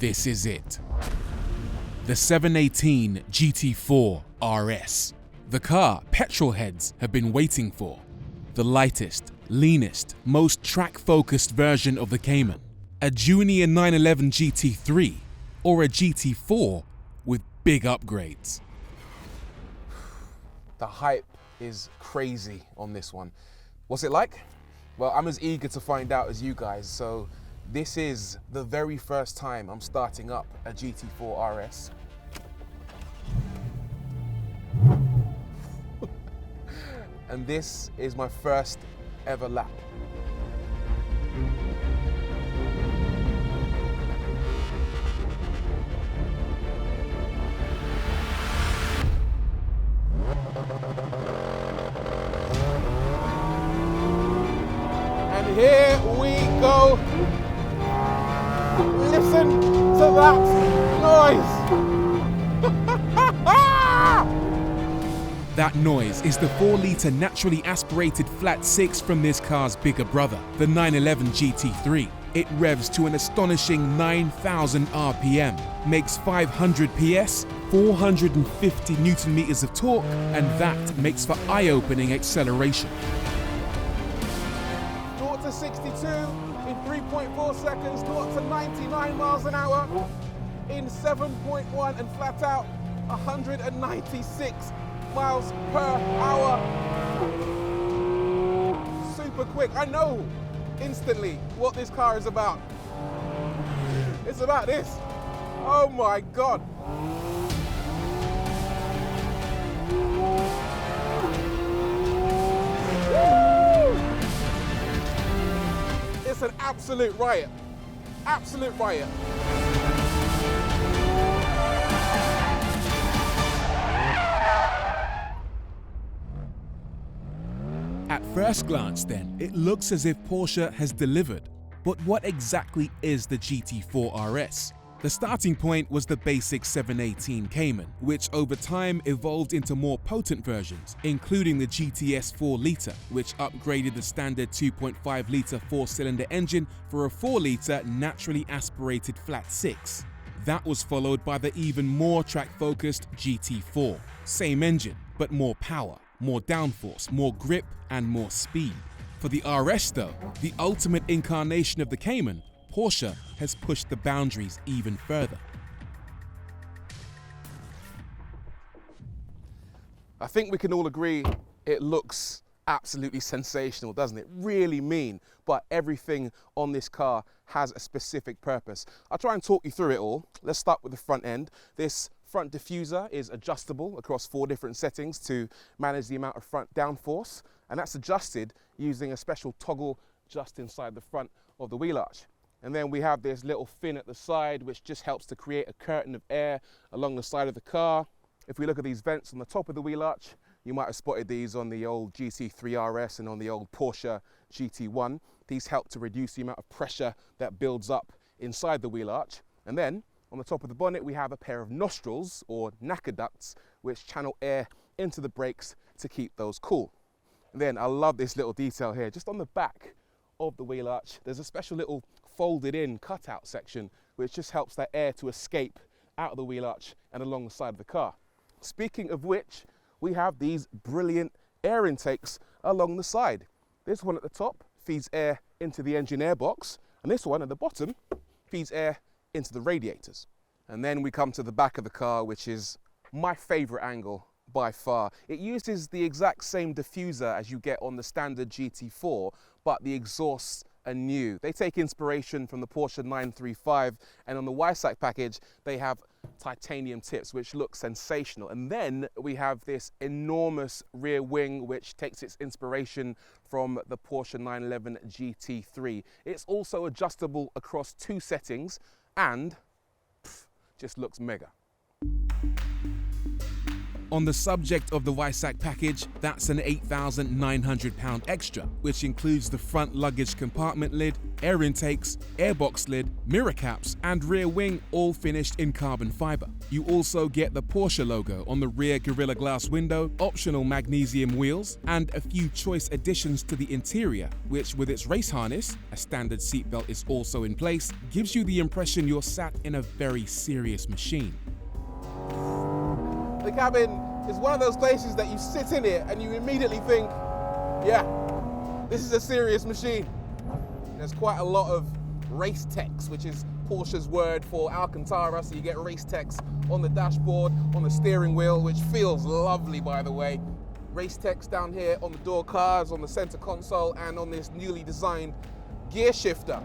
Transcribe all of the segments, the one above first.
This is it. The 718 GT4 RS. The car petrol heads have been waiting for. The lightest, leanest, most track-focused version of the Cayman. A junior 911 GT3 or a GT4 with big upgrades. The hype is crazy on this one. What's it like? Well, I'm as eager to find out as you guys, so this is the very first time I'm starting up a GT4 RS. And this is my first ever lap. And here we go. Listen to that noise. That noise is the 4-litre naturally aspirated flat 6 from this car's bigger brother, the 911 GT3. It revs to an astonishing 9,000 RPM, makes 500 PS, 450 Newton meters of torque, and that makes for eye-opening acceleration. 0 to 62 in 3.4 seconds, 0 to 99 miles an hour in 7.1, and flat out 196 miles per hour. Super quick. I know instantly what this car is about. It's about this. Oh my God. Woo! It's an absolute riot. Absolute riot. At first glance then, it looks as if Porsche has delivered. But what exactly is the GT4 RS? The starting point was the basic 718 Cayman, which over time evolved into more potent versions, including the GTS 4-litre, which upgraded the standard 2.5-litre 4-cylinder engine for a 4-litre naturally aspirated flat 6. That was followed by the even more track-focused GT4. Same engine, but more power, more downforce, more grip, and more speed. For the RS though, the ultimate incarnation of the Cayman, Porsche has pushed the boundaries even further. I think we can all agree it looks absolutely sensational, doesn't it? Really mean, but everything on this car has a specific purpose. I'll try and talk you through it all. Let's start with the front end. This front diffuser is adjustable across 4 different settings to manage the amount of front downforce, and that's adjusted using a special toggle just inside the front of the wheel arch. And then we have this little fin at the side which just helps to create a curtain of air along the side of the car. If we look at these vents on the top of the wheel arch, you might have spotted these on the old GT3 RS and on the old Porsche GT1. These help to reduce the amount of pressure that builds up inside the wheel arch. And then on the top of the bonnet, we have a pair of nostrils or knacker ducts which channel air into the brakes to keep those cool. And then I love this little detail here. Just on the back of the wheel arch, there's a special little folded in cutout section which just helps that air to escape out of the wheel arch and along the side of the car. Speaking of which, we have these brilliant air intakes along the side. This one at the top feeds air into the engine airbox, and this one at the bottom feeds air into the radiators. And then we come to the back of the car, which is my favorite angle by far. It uses the exact same diffuser as you get on the standard GT4, but the exhausts are new. They take inspiration from the Porsche 935, and on the Y-Sack package, they have titanium tips, which look sensational. And then we have this enormous rear wing, which takes its inspiration from the Porsche 911 GT3. It's also adjustable across 2 settings, and just looks mega. On the subject of the Weissach package, that's an £8,900 extra, which includes the front luggage compartment lid, air intakes, airbox lid, mirror caps, and rear wing, all finished in carbon fiber. You also get the Porsche logo on the rear Gorilla Glass window, optional magnesium wheels, and a few choice additions to the interior, which with its race harness, a standard seatbelt is also in place, gives you the impression you're sat in a very serious machine. The cabin is one of those places that you sit in it and you immediately think, yeah, this is a serious machine. There's quite a lot of race text, which is Porsche's word for Alcantara, so you get race text on the dashboard, on the steering wheel, which feels lovely, by the way. Race text down here on the door cards, on the center console, and on this newly designed gear shifter.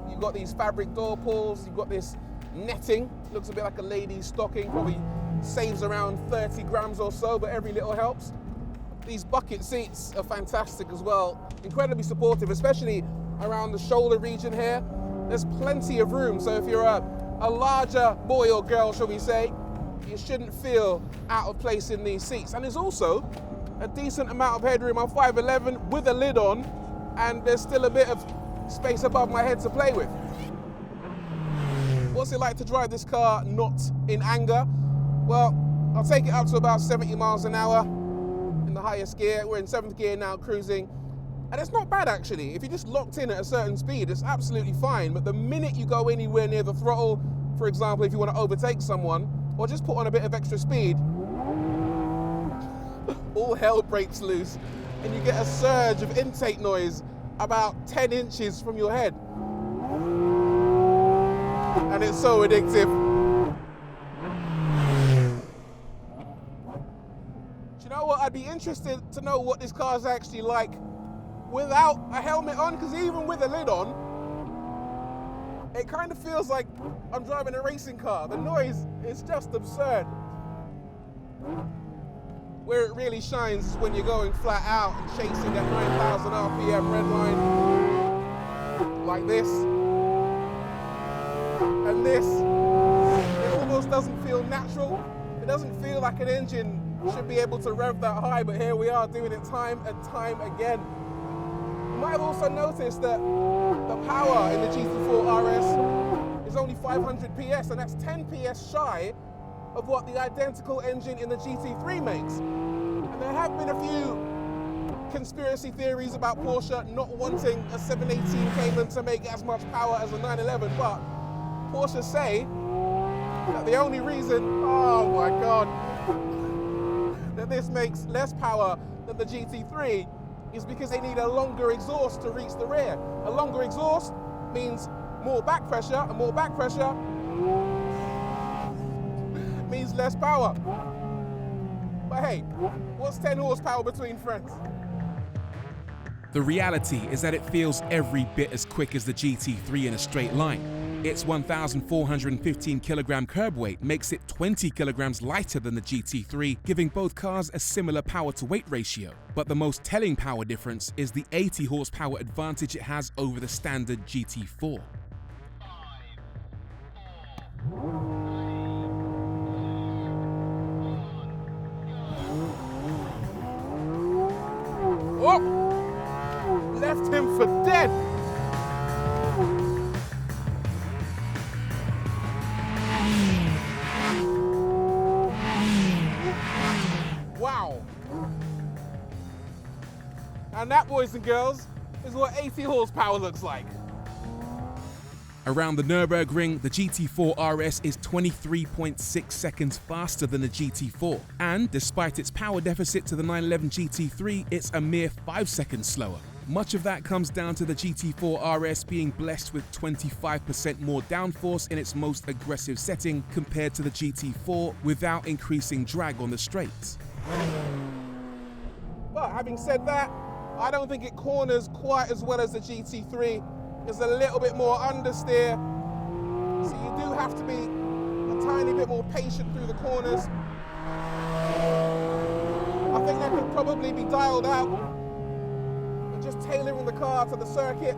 You've got these fabric door pulls, you've got this netting, looks a bit like a lady's stocking, probably saves around 30 grams or so, but every little helps. These bucket seats are fantastic as well, incredibly supportive, especially around the shoulder region here. There's plenty of room, so if you're a larger boy or girl, shall we say, you shouldn't feel out of place in these seats. And there's also a decent amount of headroom. I'm 5'11" with a lid on, and there's still a bit of space above my head to play with. What's it like to drive this car not in anger? Well, I'll take it up to about 70 miles an hour in the highest gear. We're in 7th gear now, cruising. And it's not bad, actually. If you're just locked in at a certain speed, it's absolutely fine. But the minute you go anywhere near the throttle, for example, if you want to overtake someone, or just put on a bit of extra speed, all hell breaks loose. And you get a surge of intake noise about 10 inches from your head. And it's so addictive. Do you know what? I'd be interested to know what this car is actually like without a helmet on, because even with a lid on, it kind of feels like I'm driving a racing car. The noise is just absurd. Where it really shines is when you're going flat out and chasing at 9,000 RPM red line, like this. And this, it almost doesn't feel natural. It doesn't feel like an engine should be able to rev that high, but here we are doing it time and time again. You might have also noticed that the power in the GT4 RS is only 500 PS, and that's 10 PS shy of what the identical engine in the GT3 makes. And there have been a few conspiracy theories about Porsche not wanting a 718 Cayman to make as much power as a 911, but Porsche say that the only reason, oh my God, that this makes less power than the GT3 is because they need a longer exhaust to reach the rear. A longer exhaust means more back pressure, and more back pressure means less power. But hey, what's 10 horsepower between friends? The reality is that it feels every bit as quick as the GT3 in a straight line. Its 1,415 kilogram curb weight makes it 20 kilograms lighter than the GT3, giving both cars a similar power to weight ratio. But the most telling power difference is the 80 horsepower advantage it has over the standard GT4. Oh! Left him for dead! Wow! And that, boys and girls, is what 80 horsepower looks like. Around the Nürburgring, the GT4 RS is 23.6 seconds faster than the GT4, and despite its power deficit to the 911 GT3, it's a mere 5 seconds slower. Much of that comes down to the GT4 RS being blessed with 25% more downforce in its most aggressive setting compared to the GT4 without increasing drag on the straights. But having said that, I don't think it corners quite as well as the GT3. It's a little bit more understeer, so you do have to be a tiny bit more patient through the corners. I think that could probably be dialed out and just tailoring the car to the circuit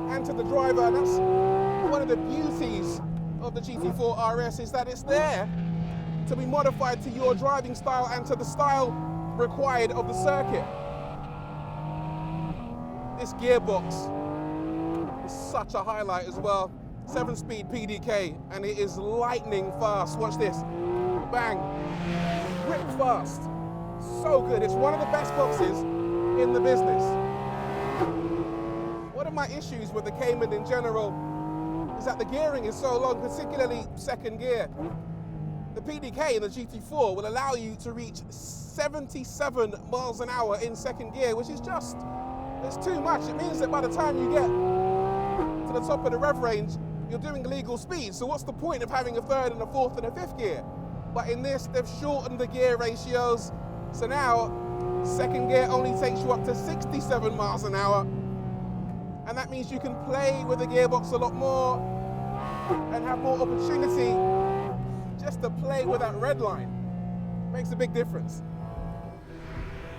and to the driver. And that's one of the beauties of the GT4 RS, is that it's there to be modified to your driving style and to the style required of the circuit. This gearbox is such a highlight as well. 7-speed PDK, and it is lightning fast. Watch this. Bang. Rip fast. So good. It's one of the best boxes in the business. One of my issues with the Cayman in general is that the gearing is so long, particularly second gear. The PDK in the GT4 will allow you to reach 77 miles an hour in second gear, which is just, it's too much. It means that by the time you get to the top of the rev range, you're doing legal speed. So what's the point of having a third and a fourth and a fifth gear? But in this, they've shortened the gear ratios. So now, second gear only takes you up to 67 miles an hour. And that means you can play with the gearbox a lot more and have more opportunity just to play with that red line. Makes a big difference.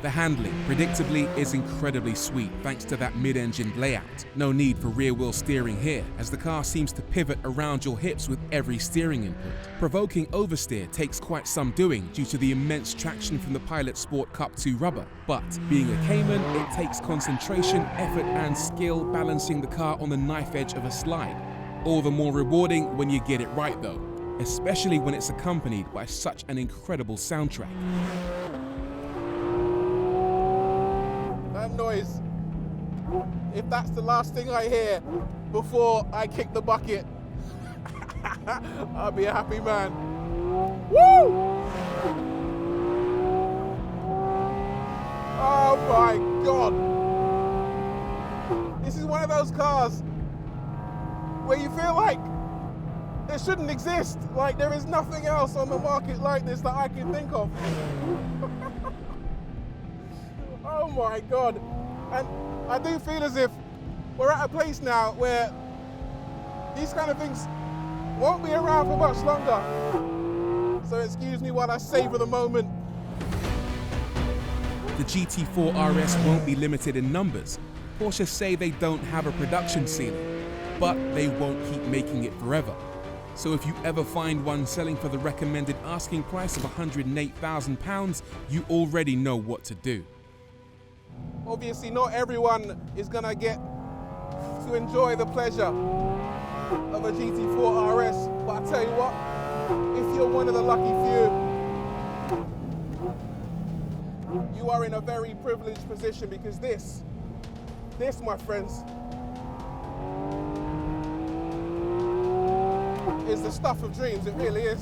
The handling, predictably, is incredibly sweet thanks to that mid-engine layout. No need for rear-wheel steering here, as the car seems to pivot around your hips with every steering input. Provoking oversteer takes quite some doing due to the immense traction from the Pilot Sport Cup 2 rubber. But being a Cayman, it takes concentration, effort and skill balancing the car on the knife edge of a slide. All the more rewarding when you get it right though, especially when it's accompanied by such an incredible soundtrack. That noise, if that's the last thing I hear before I kick the bucket, I'll be a happy man. Woo! Oh my God. This is one of those cars where you feel like it shouldn't exist. Like there is nothing else on the market like this that I can think of. Oh my God. And I do feel as if we're at a place now where these kind of things won't be around for much longer. So excuse me while I savor the moment. The GT4 RS won't be limited in numbers. Porsche say they don't have a production ceiling, but they won't keep making it forever. So if you ever find one selling for the recommended asking price of £108,000, you already know what to do. Obviously, not everyone is going to get to enjoy the pleasure of a GT4 RS, but I tell you what, if you're one of the lucky few, you are in a very privileged position because this, my friends, is the stuff of dreams. It really is.